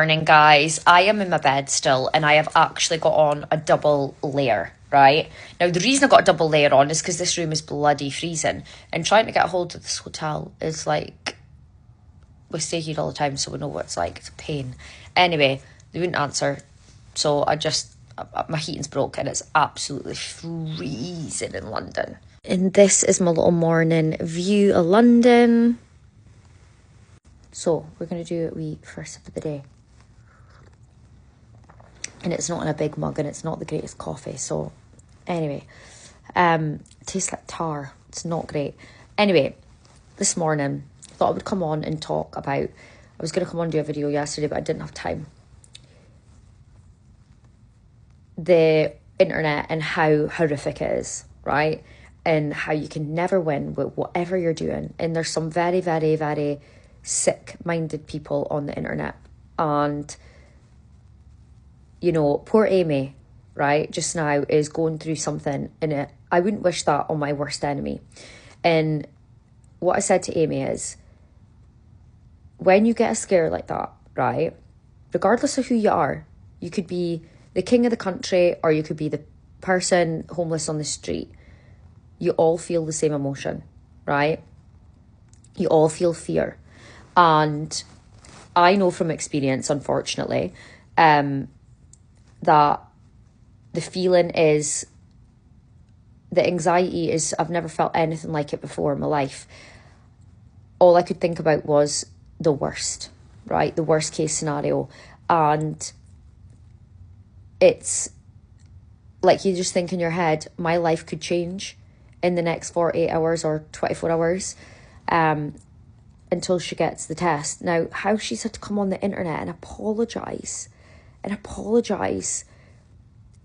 Morning, guys. I am in my bed still, and I have actually got on a double layer, right? Now, the reason I got a double layer on is because this room is bloody freezing, and trying to get a hold of this hotel is like, we stay here all the time, so we know what it's like. It's a pain. Anyway, they wouldn't answer, so my heating's broke, and it's absolutely freezing in London. And this is my little morning view of London. So, we're going to do a wee first sip of the day. And it's not in a big mug, and it's not the greatest coffee. So, anyway, tastes like tar. It's not great. Anyway, this morning, I thought I would come on and talk about. I was going to come on and do a video yesterday, but I didn't have time. The internet and how horrific it is, right? And how you can never win with whatever you're doing. And there's some very, very, very sick-minded people on the internet, and you know, poor Amy, right, just now is going through something in it. I wouldn't wish that on my worst enemy. And what I said to Amy is, when you get a scare like that, right, regardless of who you are, you could be the king of the country or you could be the person homeless on the street, you all feel the same emotion, right? You all feel fear. And I know from experience, unfortunately, that the feeling is, the anxiety is, I've never felt anything like it before in my life. All I could think about was the worst, right? The worst case scenario. And it's like you just think in your head, my life could change in the next 48 hours or 24 hours until she gets the test. Now, how she's had to come on the internet and apologise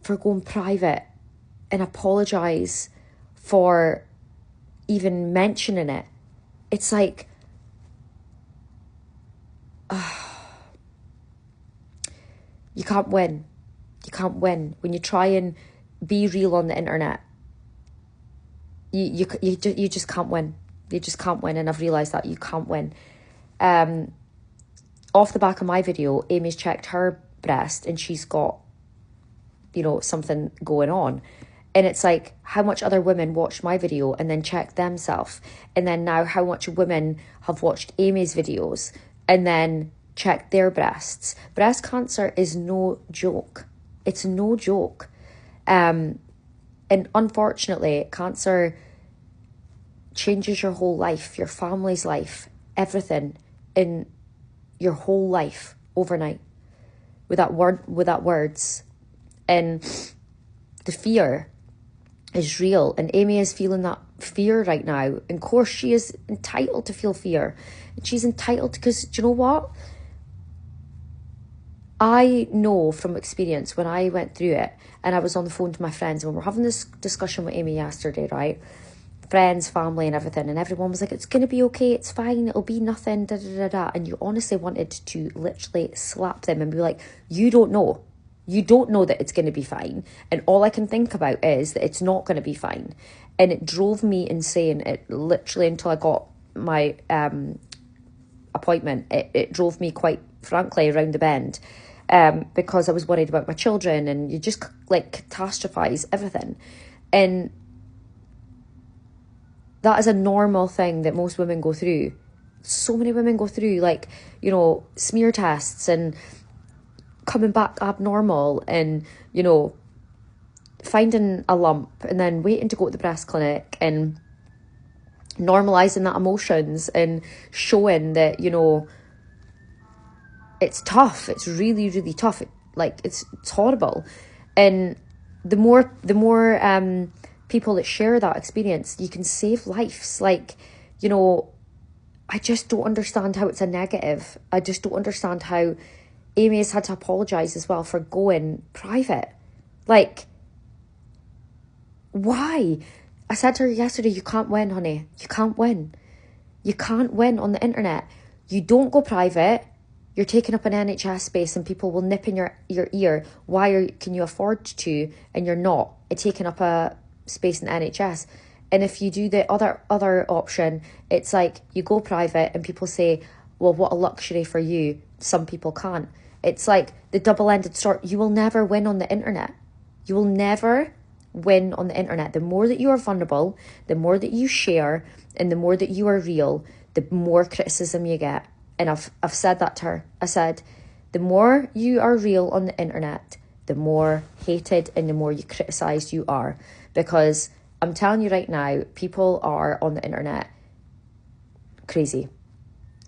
for going private and apologise for even mentioning it. It's like, you can't win. You can't win. When you try and be real on the internet, you just can't win. You just can't win, and I've realised that you can't win. Off the back of my video, Amy's checked her breast and she's got, you know, something going on. And it's like, how much other women watched my video and then checked themselves? And then now how much women have watched Amy's videos and then checked their breasts? Breast cancer is no joke. It's no joke. And unfortunately, cancer changes your whole life, your family's life, everything in your whole life overnight without words. And the fear is real, and Amy is feeling that fear right now. And of course she is entitled to feel fear, and she's entitled to, because do you know what, I know from experience, when I went through it and I was on the phone to my friends and we were having this discussion with Amy yesterday, right, friends, family and everything, and everyone was like, it's going to be okay, it's fine, it'll be nothing, da da da da. And you honestly wanted to literally slap them and be like, you don't know that it's going to be fine, and all I can think about is that it's not going to be fine. And it drove me insane. It literally, until I got my appointment, it drove me, quite frankly, around the bend, because I was worried about my children, and you just like catastrophize everything. And that is a normal thing that most women go through. So many women go through, like, you know, smear tests and coming back abnormal, and, you know, finding a lump and then waiting to go to the breast clinic and normalising that emotions and showing that, you know, it's tough. It's really, really tough. It's horrible. And the more people that share that experience, you can save lives. Like, you know, I just don't understand how it's a negative. I just don't understand how Amy has had to apologise as well for going private. Like, why? I said to her yesterday, you can't win, honey. You can't win. You can't win on the internet. You don't go private. You're taking up an NHS space and people will nip in your ear. Can you afford to? And you're not. It's taking up a space in the NHS. And if you do the other option, it's like you go private and people say, well, what a luxury for you. Some people can't. It's like the double-ended sword. You will never win on the internet. You will never win on the internet. The more that you are vulnerable, the more that you share, and the more that you are real, the more criticism you get. And I've said that to her. I said, the more you are real on the internet, the more hated and the more you criticised you are. Because I'm telling you right now, people are on the internet crazy.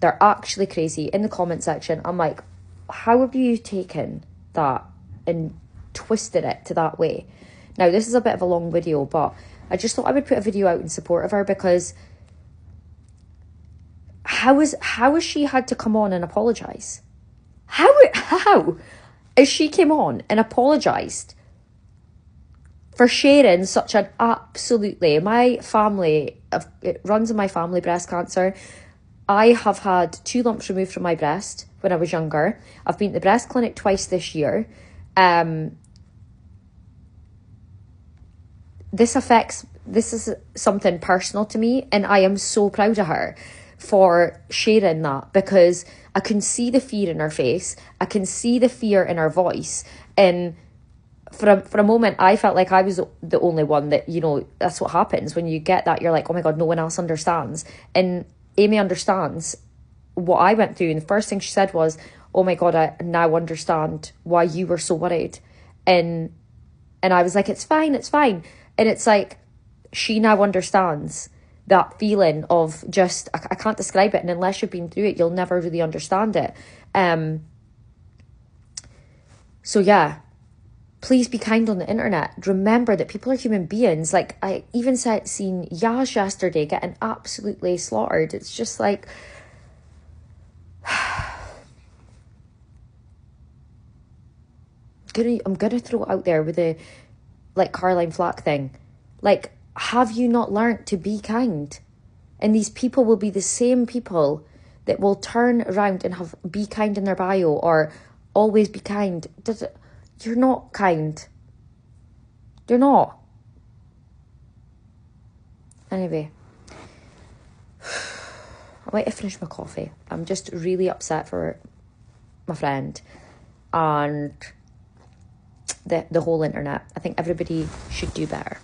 They're actually crazy. In the comment section, I'm like, how have you taken that and twisted it to that way? Now, this is a bit of a long video, but I just thought I would put a video out in support of her, because how has she had to come on and apologise? How is she came on and apologised for sharing such an absolutely... My family, it runs in my family, breast cancer. I have had 2 lumps removed from my breast when I was younger. I've been to the breast clinic twice this year. This is something personal to me, and I am so proud of her for sharing that, because I can see the fear in her face. I can see the fear in her voice. And for a moment, I felt like I was the only one that, you know, that's what happens when you get that. You're like, oh my God, no one else understands. And Amy understands what I went through. And the first thing she said was, oh my God, I now understand why you were so worried. And I was like, it's fine. And it's like, she now understands that feeling of just, I can't describe it. And unless you've been through it, you'll never really understand it. So yeah, please be kind on the internet. Remember that people are human beings. Like, I even seen Yash yesterday getting absolutely slaughtered. It's just like, I'm gonna throw it out there with the, like, Caroline Flack thing. Like, have you not learnt to be kind? And these people will be the same people that will turn around and have be kind in their bio, or always be kind. You're not kind. You're not. Anyway, I might have finished my coffee. I'm just really upset for my friend and the whole internet. I think everybody should do better.